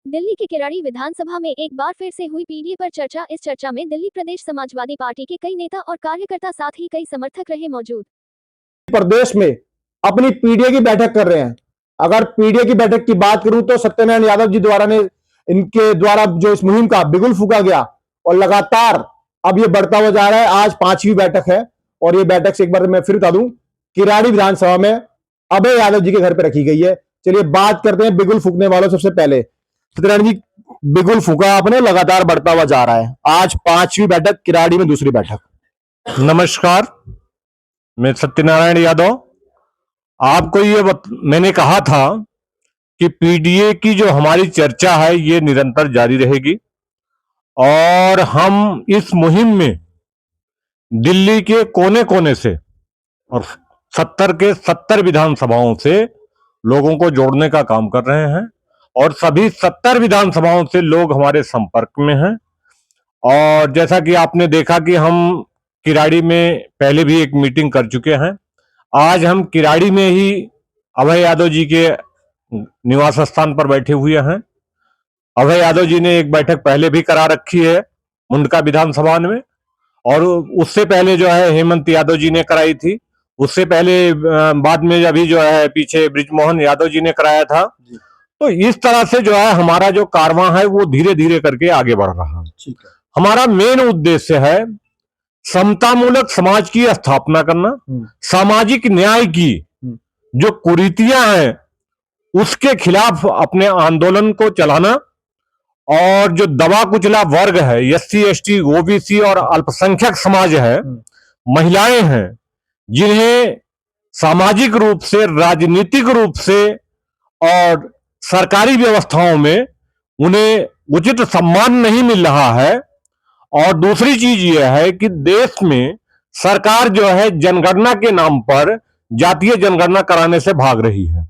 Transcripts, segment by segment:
दिल्ली के किराड़ी विधानसभा में एक बार फिर से हुई पीडीए पर चर्चा। इस चर्चा में दिल्ली प्रदेश समाजवादी पार्टी के कई नेता और कार्यकर्ता साथ ही कई समर्थक रहे मौजूद। प्रदेश में अपनी पीडीए की बैठक कर रहे हैं। अगर पीडीए की बैठक की बात करूं तो सत्यनारायण यादव जी द्वारा ने इनके द्वारा जो इस मुहिम का बिगुल फूका गया और लगातार अब ये बढ़ता हुआ जा रहा है। आज 5वीं बैठक है और ये बैठक से एक बार मैं फिर बता दूं, किराड़ी विधानसभा में अभय यादव जी के घर पर रखी गई है। चलिए बात करते हैं बिगुल फूकने वालों। सबसे पहले सत्यनारायण जी, बिगुल फूका आपने, लगातार बढ़ता हुआ जा रहा है। आज 5वीं बैठक, किराड़ी में दूसरी बैठक। नमस्कार, मैं सत्यनारायण यादव। आपको मैंने कहा था कि पीडीए की जो हमारी चर्चा है ये निरंतर जारी रहेगी और हम इस मुहिम में दिल्ली के कोने कोने से और 70 के 70 विधानसभाओं से लोगों को जोड़ने का काम कर रहे हैं और सभी 70 विधानसभाओं से लोग हमारे संपर्क में हैं। और जैसा कि आपने देखा कि हम किराड़ी में पहले भी एक मीटिंग कर चुके हैं। आज हम किराड़ी में ही अभय यादव जी के निवास स्थान पर बैठे हुए हैं। अभय यादव जी ने एक बैठक पहले भी करा रखी है मुंडका विधानसभा में, और उससे पहले जो है हेमंत यादव जी ने कराई थी। उससे पहले बाद में अभी जो है पीछे बृजमोहन यादव जी ने कराया था। तो इस तरह से जो है हमारा जो कारवां है वो धीरे धीरे करके आगे बढ़ रहा है। हमारा मेन उद्देश्य है समतामूलक समाज की स्थापना करना, सामाजिक न्याय की जो कुरीतियां हैं उसके खिलाफ अपने आंदोलन को चलाना, और जो दबा कुचला वर्ग है, एससी एसटी ओबीसी और अल्पसंख्यक समाज है, महिलाएं हैं, जिन्हें सामाजिक रूप से, राजनीतिक रूप से और सरकारी व्यवस्थाओं में उन्हें उचित सम्मान नहीं मिल रहा है। और दूसरी चीज यह है कि देश में सरकार जो है जनगणना के नाम पर जातीय जनगणना कराने से भाग रही है।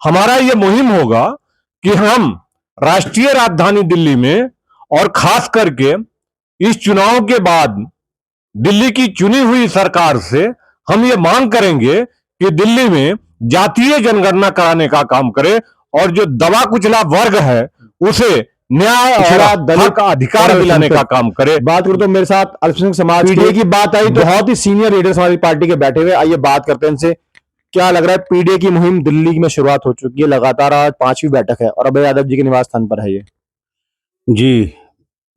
हमारा यह मुहिम होगा कि हम राष्ट्रीय राजधानी दिल्ली में और खास करके इस चुनाव के बाद दिल्ली की चुनी हुई सरकार से हम ये मांग करेंगे कि दिल्ली में जातीय जनगणना कराने का काम करे और जो दबा कुचला वर्ग है उसे न्याय और दलित का अधिकार दिलाने का काम करे। बात करूं तो मेरे साथ अल्पसंख्यक समाज की बात आई तो बहुत ही सीनियर लीडर्स हमारी पार्टी के बैठे हुए। आइए बात करते हैं इनसे। क्या लग रहा है, पीडीए की मुहिम दिल्ली में शुरुआत हो चुकी है, लगातार आज 5वीं बैठक है और अभय यादव जी के निवास स्थान पर है ये। जी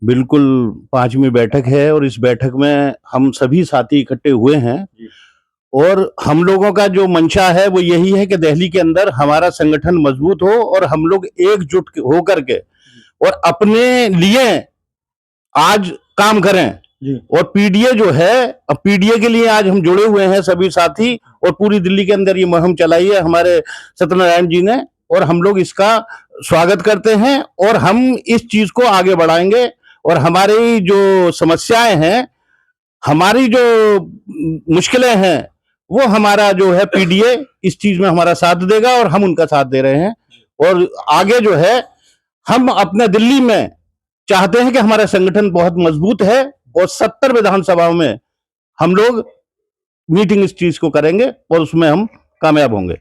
बिल्कुल, 5वीं बैठक है और इस बैठक में हम सभी साथी इकट्ठे हुए हैं और हम लोगों का जो मंशा है वो यही है कि दिल्ली के अंदर हमारा संगठन मजबूत हो और हम लोग एकजुट होकर के और अपने लिए आज काम करें। और पीडीए जो है, अब पीडीए के लिए आज हम जुड़े हुए हैं सभी साथी और पूरी दिल्ली के अंदर ये मुहिम चलाई है हमारे सत्यनारायण जी ने, और हम लोग इसका स्वागत करते हैं और हम इस चीज को आगे बढ़ाएंगे। और हमारी जो समस्याएं हैं, हमारी जो मुश्किलें हैं, वो हमारा जो है पीडीए इस चीज में हमारा साथ देगा और हम उनका साथ दे रहे हैं। और आगे जो है हम अपने दिल्ली में चाहते हैं कि हमारा संगठन बहुत मजबूत है और 70 विधानसभाओं में हम लोग मीटिंग इस चीज को करेंगे और उसमें हम कामयाब होंगे।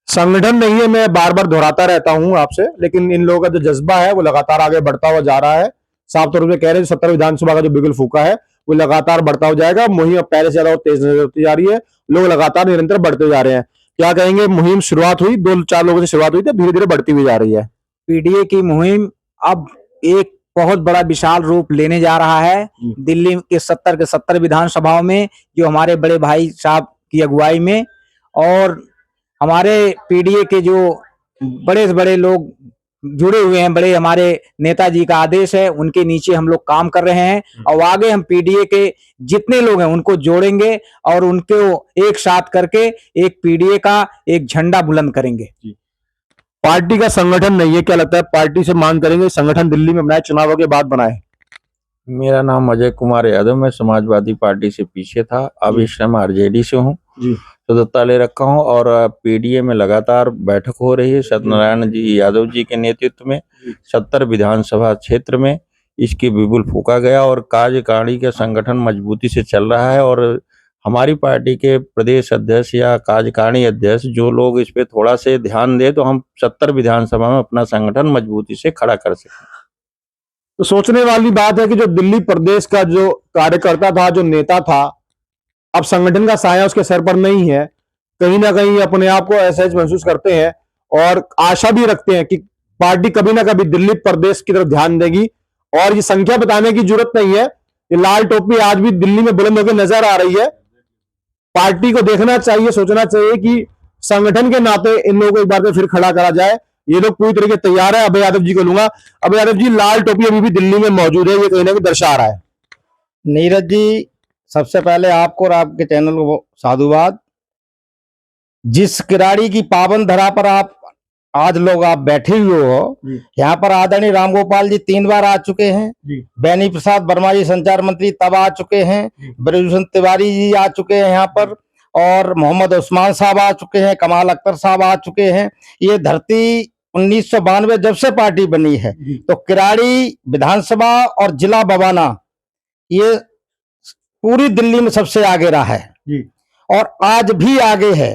संगठन नहीं है, मैं बार बार दोहराता रहता हूं आपसे, लेकिन इन लोगों का जो जज्बा है वो लगातार आगे बढ़ता हुआ जा रहा है। साफ तौर पर कह रहे हैं 70 विधानसभा का जो बिगुल फूका है वो लगातार बढ़ता हुआ जाएगा। मुहिम पहले से ज्यादा तेज नजर होती जा रही है, लोग लगातार निरंतर बढ़ते जा रहे हैं। क्या कहेंगे, मुहिम शुरुआत हुई, 2-4 लोगों से शुरुआत हुई थी, धीरे धीरे बढ़ती हुई जा रही है। पीडीए की मुहिम अब एक बहुत बड़ा विशाल रूप लेने जा रहा है। दिल्ली के 70 के 70 विधानसभाओं में, जो हमारे बड़े भाई साहब की अगुवाई में, और हमारे पीडीए के जो बड़े से बड़े लोग जुड़े हुए हैं, बड़े हमारे नेताजी का आदेश है, उनके नीचे हम लोग काम कर रहे हैं। और आगे हम पीडीए के जितने लोग हैं उनको जोड़ेंगे और उनको एक साथ करके एक पीडीए का एक झंडा बुलंद करेंगे। पार्टी का संगठन नहीं है, क्या लगता है पार्टी से मांग करेंगे संगठन दिल्ली में बनाए, चुनावों के बाद बनाए? मेरा नाम अजय कुमार यादव, मैं समाजवादी पार्टी से पीछे था, अब इस समय आरजेडी से हूँ, सदस्यता ले रखा हूँ। और पीडीए में लगातार बैठक हो रही है सत्यनारायण जी यादव जी के नेतृत्व में। 70 विधानसभा क्षेत्र में इसकी बिगुल फूका गया और कार्यकारिणी का संगठन मजबूती से चल रहा है और हमारी पार्टी के प्रदेश अध्यक्ष या कार्यकारिणी अध्यक्ष जो लोग इस पे थोड़ा से ध्यान दे तो हम 70 विधानसभा में अपना संगठन मजबूती से खड़ा कर सकें। तो सोचने वाली बात है कि जो दिल्ली प्रदेश का जो कार्यकर्ता था, जो नेता था, अब संगठन का साया उसके सर पर नहीं है। कहीं ना कहीं अपने आप को असहज महसूस करते हैं और आशा भी रखते हैं कि पार्टी कभी ना कभी दिल्ली प्रदेश की तरफ ध्यान देगी। और ये संख्या बताने की जरूरत नहीं है, ये लाल टोपी आज भी दिल्ली में बुलंद होकर नजर आ रही है। पार्टी को देखना चाहिए, सोचना चाहिए कि संगठन के नाते इन लोगों को एक बार फिर खड़ा करा जाए। ये लोग पूरी तरीके तैयार है। अभय यादव जी को लूंगा। अभय यादव जी, लाल टोपी अभी भी दिल्ली में मौजूद है, ये कहीं ना कहीं दर्शा रहा है। नीरज जी, सबसे पहले आपको और आपके चैनल को साधुवाद। जिस किराड़ी की पावन धरा पर आप आज लोग आप बैठे हुए हो, यहाँ पर आदरणीय रामगोपाल जी 3 बार आ चुके हैं, बेनी प्रसाद वर्मा जी संचार मंत्री तब आ चुके हैं, ब्रजभूषण तिवारी जी आ चुके हैं यहाँ पर, और मोहम्मद उस्मान साहब आ चुके हैं, कमाल अख्तर साहब आ चुके हैं। ये धरती 1992 जब से पार्टी बनी है तो किराड़ी विधानसभा और जिला बवाना ये पूरी दिल्ली में सबसे आगे रहा है और आज भी आगे है।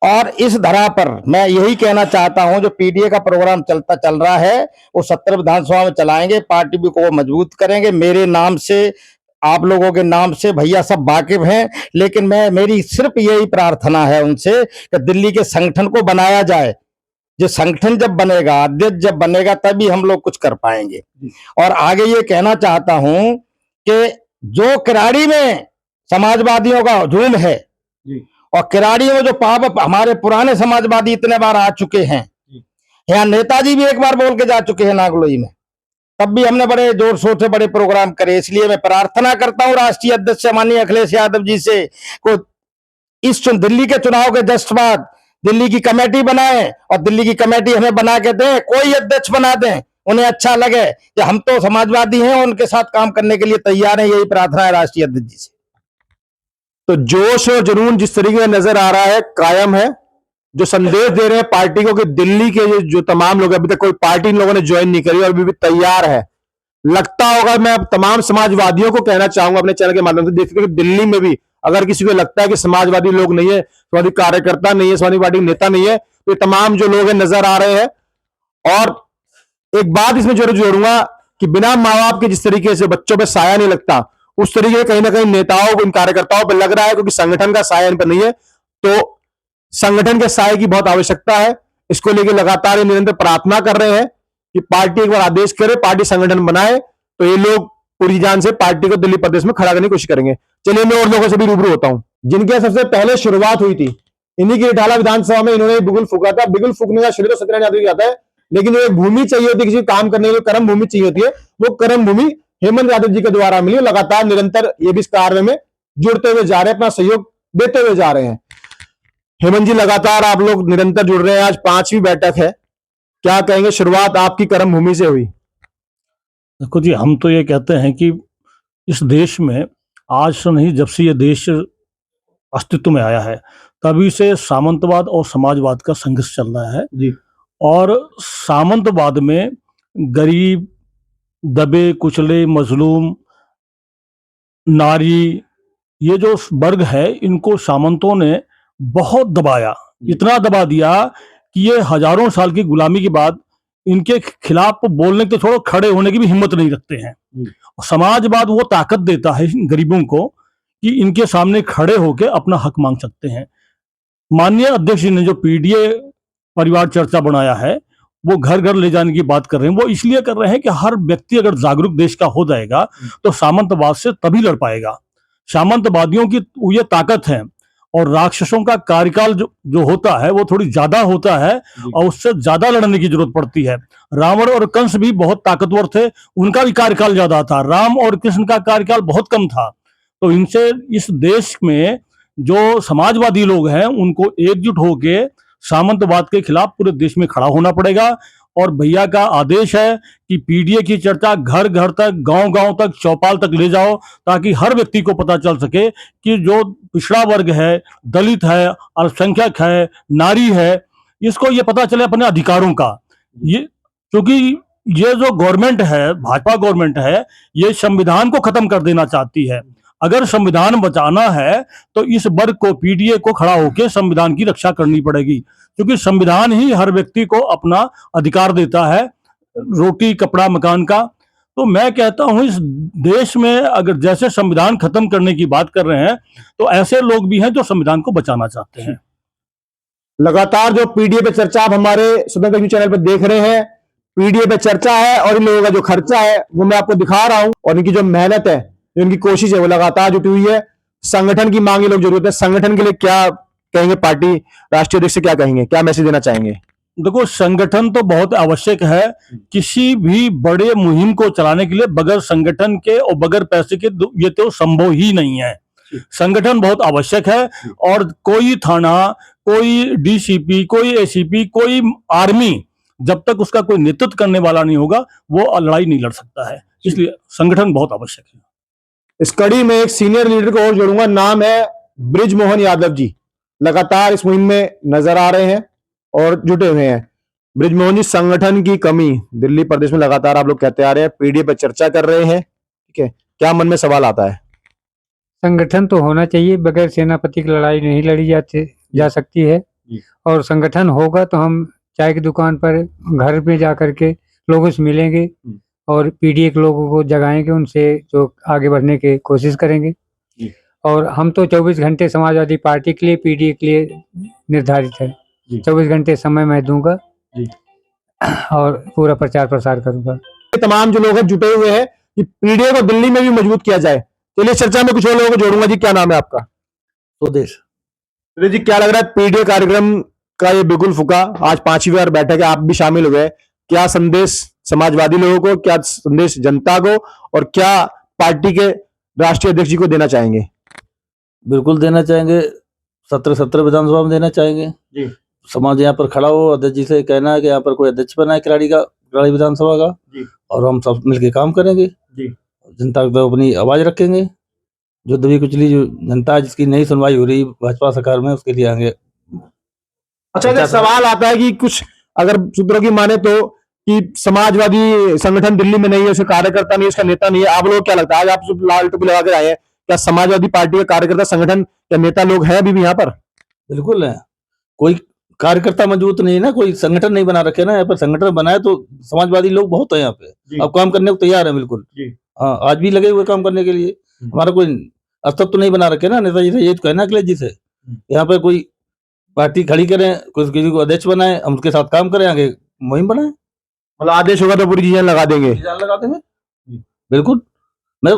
और इस धरा पर मैं यही कहना चाहता हूं, जो पीडीए का प्रोग्राम चल रहा है वो 70 विधानसभा में चलाएंगे, पार्टी को मजबूत करेंगे। मेरे नाम से, आप लोगों के नाम से भैया सब वाकिफ हैं, लेकिन मेरी सिर्फ यही प्रार्थना है उनसे कि दिल्ली के संगठन को बनाया जाए। जो संगठन जब बनेगा, अध्यक्ष जब बनेगा, तभी हम लोग कुछ कर पाएंगे। और आगे ये कहना चाहता हूं कि जो किराड़ी में समाजवादियों का हुजूम है और किराड़ी में जो पाप हमारे पुराने समाजवादी इतने बार आ चुके हैं, यहाँ नेताजी भी एक बार बोल के जा चुके हैं नागलोई में, तब भी हमने बड़े जोर शोर से बड़े प्रोग्राम करे। इसलिए मैं प्रार्थना करता हूँ राष्ट्रीय अध्यक्ष माननीय अखिलेश यादव जी से को इस दिल्ली के चुनाव के जस्ट बाद दिल्ली की कमेटी बनाए और दिल्ली की कमेटी हमें बना के दें, कोई अध्यक्ष बना दें, उन्हें अच्छा लगे कि हम तो समाजवादी हैं, उनके साथ काम करने के लिए तैयार हैं। यही प्रार्थना है राष्ट्रीय अध्यक्ष जी से। तो जोश और जुनून जिस तरीके से नजर आ रहा है कायम है, जो संदेश दे रहे हैं पार्टी को कि दिल्ली के जो तमाम लोग, अभी तक कोई पार्टी इन लोगों ने ज्वाइन नहीं करी और अभी भी तैयार है। लगता होगा, मैं अब तमाम समाजवादियों को कहना चाहूंगा अपने चैनल के माध्यम से, देखते हैं कि दिल्ली में भी अगर किसी को लगता है कि समाजवादी लोग नहीं है, समाजवादी कार्यकर्ता नहीं है, समाजवादी पार्टी नेता नहीं है, तो ये तमाम जो लोग हैं नजर आ रहे हैं। और एक बात इसमें जरूर जोड़ूंगा कि बिना माँ बाप के जिस तरीके से बच्चों पर साया नहीं लगता, उस तरीके कहीं ना कहीं नेताओं को, इन कार्यकर्ताओं पर लग रहा है, क्योंकि संगठन का साया इन पर नहीं है। तो संगठन के साये की बहुत आवश्यकता है। इसको लेकर लगातार निरंतर प्रार्थना कर रहे हैं कि पार्टी एक बार आदेश करे, पार्टी संगठन बनाए, तो ये लोग पूरी जान से पार्टी को दिल्ली प्रदेश में खड़ा करने की कोशिश करेंगे। चलिए मैं और लोगों से भी रूबरू होता हूं, जिनके सबसे पहले शुरुआत हुई थी, इन्हीं की इटाला विधानसभा में इन्होंने बिगुल फूका था। बिगुल फूकने का श्रेय तो सत्यनारायण यादव को जाता है, लेकिन जो एक भूमि चाहिए होती है किसी काम करने के लिए, कर्म भूमि चाहिए होती है, वो कर्म भूमि हेमंत यादव जी के द्वारा मिली। लगातार निरंतर ये भी इस कार्य में जुड़ते हुए जा रहे हैं, अपना सहयोग देते हुए जा रहे हैं। हेमंत जी, लगातार आप लोग निरंतर जुड़ रहे हैं, आज 5वीं बैठक है, क्या कहेंगे? शुरुआत आपकी कर्म भूमि से हुई। देखो जी, हम तो ये कहते हैं कि इस देश में आज से नहीं, जब से ये देश अस्तित्व में आया है तभी से सामंतवाद और समाजवाद का संघर्ष चल रहा है जी। और सामंतवाद में गरीब, दबे कुचले, मजलूम, नारी, ये जो वर्ग है, इनको सामंतों ने बहुत दबाया, इतना दबा दिया कि ये हजारों साल की गुलामी के बाद इनके खिलाफ बोलने के छोड़ो, खड़े होने की भी हिम्मत नहीं रखते हैं। समाजवाद वो ताकत देता है इन गरीबों को कि इनके सामने खड़े होकर अपना हक मांग सकते हैं। माननीय अध्यक्ष जी ने जो पीडीए परिवार चर्चा बनाया है, वो घर घर ले जाने की बात कर रहे हैं। वो इसलिए कर रहे हैं कि हर व्यक्ति अगर जागरूक देश का हो जाएगा तो सामंतवाद से तभी लड़ पाएगा। सामंतवादियों की ये ताकत है और राक्षसों का कार्यकाल जो होता है वो थोड़ी ज्यादा होता है और उससे ज्यादा लड़ने की जरूरत पड़ती है। रावण और कंस भी बहुत ताकतवर थे, उनका भी कार्यकाल ज्यादा था। राम और कृष्ण का कार्यकाल बहुत कम था। तो इनसे इस देश में जो समाजवादी लोग हैं उनको एकजुट होके सामंतवाद के खिलाफ पूरे देश में खड़ा होना पड़ेगा। और भैया का आदेश है कि पीडीए की चर्चा घर घर तक, गांव गांव तक, चौपाल तक ले जाओ, ताकि हर व्यक्ति को पता चल सके कि जो पिछड़ा वर्ग है, दलित है, अल्पसंख्यक है, नारी है, इसको ये पता चले अपने अधिकारों का। ये क्योंकि ये जो गवर्नमेंट है, भाजपा गवर्नमेंट है, ये संविधान को खत्म कर देना चाहती है। अगर संविधान बचाना है तो इस वर्ग को, पीडीए को खड़ा होकर संविधान की रक्षा करनी पड़ेगी, क्योंकि संविधान ही हर व्यक्ति को अपना अधिकार देता है, रोटी कपड़ा मकान का। तो मैं कहता हूं इस देश में अगर जैसे संविधान खत्म करने की बात कर रहे हैं, तो ऐसे लोग भी हैं जो संविधान को बचाना चाहते हैं। लगातार जो पीडीए पे चर्चा आप हमारे स्वतंत्र न्यूज चैनल पर देख रहे हैं, पीडीए पे चर्चा है और इन लोगों का जो खर्चा है वो मैं आपको दिखा रहा हूं, और इनकी जो मेहनत है, जो इनकी कोशिश है, वो लगातार जुटी हुई है। संगठन की मांग ये लोग जरूरत है। संगठन के लिए क्या कहेंगे, पार्टी राष्ट्रीय अध्यक्ष से क्या कहेंगे, क्या मैसेज देना चाहेंगे? देखो, संगठन तो बहुत आवश्यक है। किसी भी बड़े मुहिम को चलाने के लिए बगैर संगठन के और बगैर पैसे के ये तो संभव ही नहीं है। संगठन बहुत आवश्यक है, और कोई थाना, कोई डीसीपी, कोई एसीपी, कोई आर्मी, जब तक उसका कोई नेतृत्व करने वाला नहीं होगा, वो लड़ाई नहीं लड़ सकता है। इसलिए संगठन बहुत आवश्यक है। इस कड़ी में एक सीनियर लीडर को और जोड़ूंगा, नाम है बृजमोहन यादव जी। लगातार इस मुहिम में नजर आ रहे हैं और जुटे हुए हैं। बृजमोहन जी, संगठन की कमी दिल्ली प्रदेश में लगातार आप लोग कहते आ रहे हैं, पीडीए पर चर्चा कर रहे हैं, ठीक है, क्या मन में सवाल आता है? संगठन तो होना चाहिए, बगैर सेनापति की लड़ाई नहीं लड़ी जा सकती है। और संगठन होगा तो हम चाय की दुकान पर, घर में जा करके लोगों से मिलेंगे और पीडीए के लोगों को जगाएंगे, उनसे जो आगे बढ़ने की कोशिश करेंगे। और हम तो 24 घंटे समाजवादी पार्टी के लिए, पीडीए के लिए निर्धारित है। 24 घंटे समय मैं दूंगा और पूरा प्रचार प्रसार करूंगा। तमाम जो लोग जुटे हुए हैं कि पीडीए को दिल्ली में भी मजबूत किया जाए। चलिए चर्चा में कुछ और लोगों को जोड़ूंगा। जी, क्या नाम है आपका? स्वदेश। जी, क्या लग रहा है पीडीए कार्यक्रम का ये बिगुल फूका, आज 5वीं बार बैठक है, आप भी शामिल हुए, क्या संदेश समाजवादी लोगों को, क्या संदेश जनता को, और क्या पार्टी के राष्ट्रीय अध्यक्ष जी को देना चाहेंगे? बिल्कुल देना चाहेंगे, 17 विधानसभा में देना चाहेंगे जी। समाज यहाँ पर खड़ा हो, अध्यक्ष जी से कहना है कि यहाँ पर कोई अध्यक्ष बनाए किराड़ी विधानसभा का जी। और हम सब मिलकर काम करेंगे जी। जनता को अपनी आवाज रखेंगे। जो दबी कुचली जो जनता है, जिसकी नहीं सुनवाई हो रही भाजपा सरकार में, उसके लिए आगे। अच्छा, सवाल आता है कि कुछ अगर सूत्रों की माने तो कि समाजवादी संगठन दिल्ली में नहीं है, उसका कार्यकर्ता नहीं है, उसका नेता नहीं है। आप लोग क्या लगता है, आज आप सब लाल टोपी लगा कर आए हैं, क्या समाजवादी पार्टी के कार्यकर्ता, संगठन या नेता लोग हैं अभी भी यहाँ पर? बिल्कुल है, कोई कार्यकर्ता मजबूत नहीं है ना, कोई संगठन नहीं बना रखे ना। यहाँ पर संगठन बनाए तो समाजवादी लोग बहुत है यहाँ पे, अब काम करने को तैयार है बिल्कुल। हाँ, आज भी लगे हुए काम करने के लिए। हमारा कोई अस्तित्व तो नहीं बना रखे ना नेताजी से, ये तो कहना अखिलेश जी से। यहाँ पे कोई पार्टी खड़ी करें, किसी को अध्यक्ष बनाए, हम उसके साथ काम करें, आगे मुहिम बनाए। मतलब आदेश होगा तो पूरी चीजें लगा देंगे? लगा देंगे बिल्कुल। मैं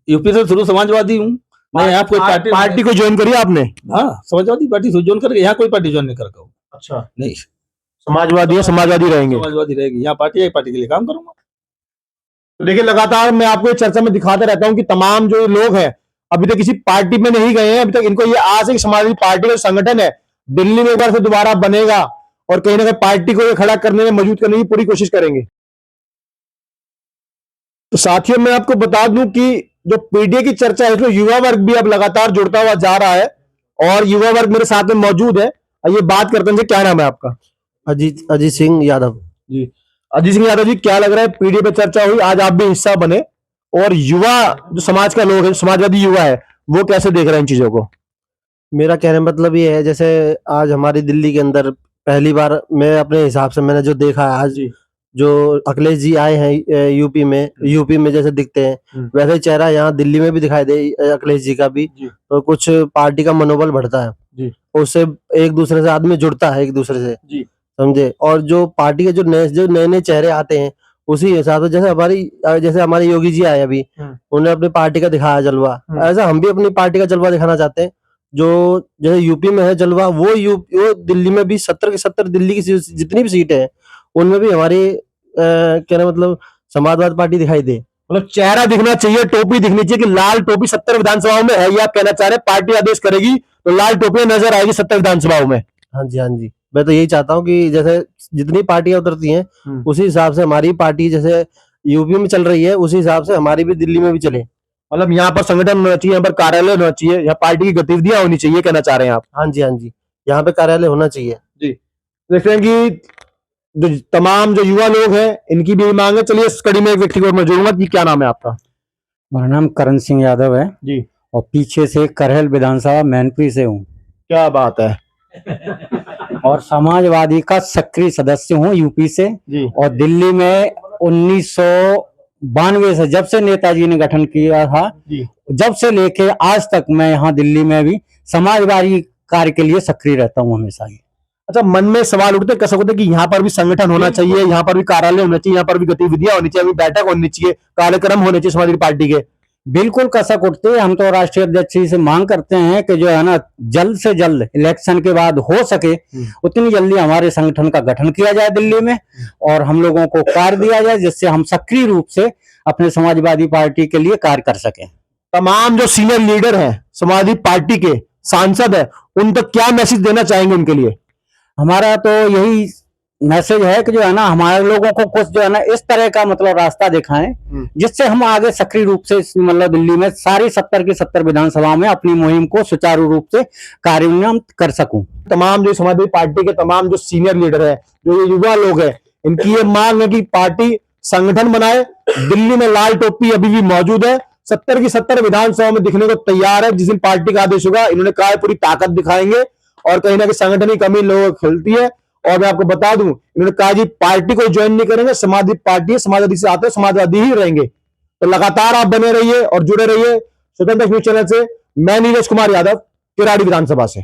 यूपी से शुरू समाजवादी हूँ, मैं यहाँ कोई पार्टी को ज्वाइन करिए आपने? हाँ, समाजवादी पार्टी से ज्वाइन करके, यहाँ कोई पार्टी ज्वाइन नहीं करता हूँ। अच्छा, नहीं, समाजवादी है, समाजवादी रहेंगे, समाजवादी रहेगी। यहाँ पार्टी के लिए काम करूंगा। तो देखिए, लगातार मैं आपको चर्चा में दिखाता रहता हूँ कि तमाम जो लोग हैं अभी तक किसी पार्टी में नहीं गए हैं। अभी तक इनको ये आस है कि समाजवादी पार्टी का संगठन है दिल्ली में एक बार से दोबारा बनेगा और कहीं ना कहीं पार्टी को खड़ा करने में, मजबूत करने की पूरी कोशिश करेंगे। तो साथियों, मैं आपको बता दूं कि जो पीडीए की चर्चा है, इसमें युवा वर्ग भी अब लगातार जुड़ता हुआ जा रहा है, और युवा वर्ग मेरे साथ में मौजूद है। ये बात करते हैं, क्या नाम है आपका? अजीत सिंह यादव जी। अजीत सिंह यादव जी, क्या लग रहा है, पीडीए पे चर्चा हुई, आज आप भी हिस्सा बने, और युवा जो समाज का लोग है, समाजवादी युवा है, वो कैसे देख रहे हैं इन चीजों को? मेरा कहने का मतलब ये है, जैसे आज हमारी दिल्ली के अंदर पहली बार, मैं अपने हिसाब से मैंने जो देखा है आज, जो अखिलेश जी आए हैं यूपी में जैसे दिखते हैं, वैसे चेहरा यहाँ दिल्ली में भी दिखाई दे अखिलेश जी का भी। तो कुछ पार्टी का मनोबल बढ़ता है, उससे एक दूसरे से आदमी जुड़ता है, एक दूसरे से, समझे। और जो पार्टी के जो नए चेहरे आते हैं, उसी हिसाब से जैसे हमारे योगी जी आए अभी, उन्होंने अपनी पार्टी का दिखाया जलवा, ऐसा हम भी अपनी पार्टी का जलवा दिखाना चाहते हैं। जो जैसे यूपी में है जलवा, वो दिल्ली में भी 70 के 70 दिल्ली की जितनी भी सीटें हैं उनमें भी हमारी कहना मतलब समाजवादी पार्टी दिखाई दे। मतलब चेहरा दिखना चाहिए, टोपी दिखनी चाहिए कि लाल टोपी 70 विधानसभाओं में है, ये आप कहना चाह रहे हैं? पार्टी आदेश करेगी तो लाल टोपी नजर आएगी 70 विधानसभाओं में? हाँ जी, मैं तो यही चाहता हूँ कि जैसे जितनी पार्टियां उतरती हैं उसी हिसाब से हमारी पार्टी जैसे यूपी में चल रही है, उसी हिसाब से हमारी भी दिल्ली में भी चले। मतलब यहाँ पर संगठन होना चाहिए, यहाँ पर कार्यालय होना चाहिए, यहाँ पार्टी की गतिविधियां होनी चाहिए, कहना चाह रहे हैं आप? हाँ जी, यहाँ पे कार्यालय होना चाहिए जी। देखते हैं कि जो तमाम जो युवा लोग हैं, इनकी भी मांग है। चलिए, इस कड़ी में एक व्यक्ति को मैं जोड़ूंगा। जी, क्या नाम है आपका? मेरा नाम करण सिंह यादव है जी। और पीछे से करहल विधानसभा मैनपुरी से हूँ क्या बात है और समाजवादी का सक्रिय सदस्य हूँ यूपी से। जी। और दिल्ली में 1992 से जब से नेताजी ने गठन किया था, जी। जब से लेके आज तक मैं यहाँ दिल्ली में भी समाजवादी कार्य के लिए सक्रिय रहता हूँ हमेशा ही। अच्छा, मन में सवाल उठते कैसे होते कि यहाँ पर भी संगठन होना चाहिए, यहाँ पर भी कार्यालय होना चाहिए, यहाँ पर भी गतिविधियां होनी चाहिए, बैठक होनी चाहिए, कार्यक्रम होने चाहिए समाजवादी पार्टी के? बिल्कुल कसक उठते हैं। हम तो राष्ट्रीय अध्यक्ष जी से मांग करते हैं कि जो है ना जल्द से जल्द इलेक्शन के बाद हो सके उतनी जल्दी हमारे संगठन का गठन किया जाए दिल्ली में और हम लोगों को कार्य दिया जाए जिससे हम सक्रिय रूप से अपने समाजवादी पार्टी के लिए कार्य कर सकें। तमाम जो सीनियर लीडर हैं समाजवादी पार्टी के, सांसद है, उन तक क्या मैसेज देना चाहेंगे उनके लिए? हमारा तो यही मैसेज है कि जो है ना हमारे लोगों को कुछ जो है ना इस तरह का मतलब रास्ता दिखाएं जिससे हम आगे सक्रिय रूप से मतलब दिल्ली में सारी 70 की 70 विधानसभा में अपनी मुहिम को सुचारू रूप से कार्यान्वयन कर सकूं। तमाम जो समाजवादी पार्टी के तमाम जो सीनियर लीडर है, जो ये युवा लोग हैं, इनकी ये मांग है कि पार्टी संगठन बनाए। दिल्ली में लाल टोपी अभी भी मौजूद है, 70 की 70 विधानसभा में दिखने को तैयार है। जिस दिन पार्टी का आदेश होगा, इन्होंने कहा पूरी ताकत दिखाएंगे और कहीं ना कहीं संगठन की कमी लोगों को खिलती है। और मैं आपको बता दूं, इन्होंने कहा जी पार्टी को ज्वाइन नहीं करेंगे, समाजवादी पार्टी है, समाजवादी से आते हैं, समाजवादी ही रहेंगे। तो लगातार आप बने रहिए और जुड़े रहिए स्वतंत्र न्यूज चैनल से। मैं नीरज कुमार यादव, किराड़ी विधानसभा से।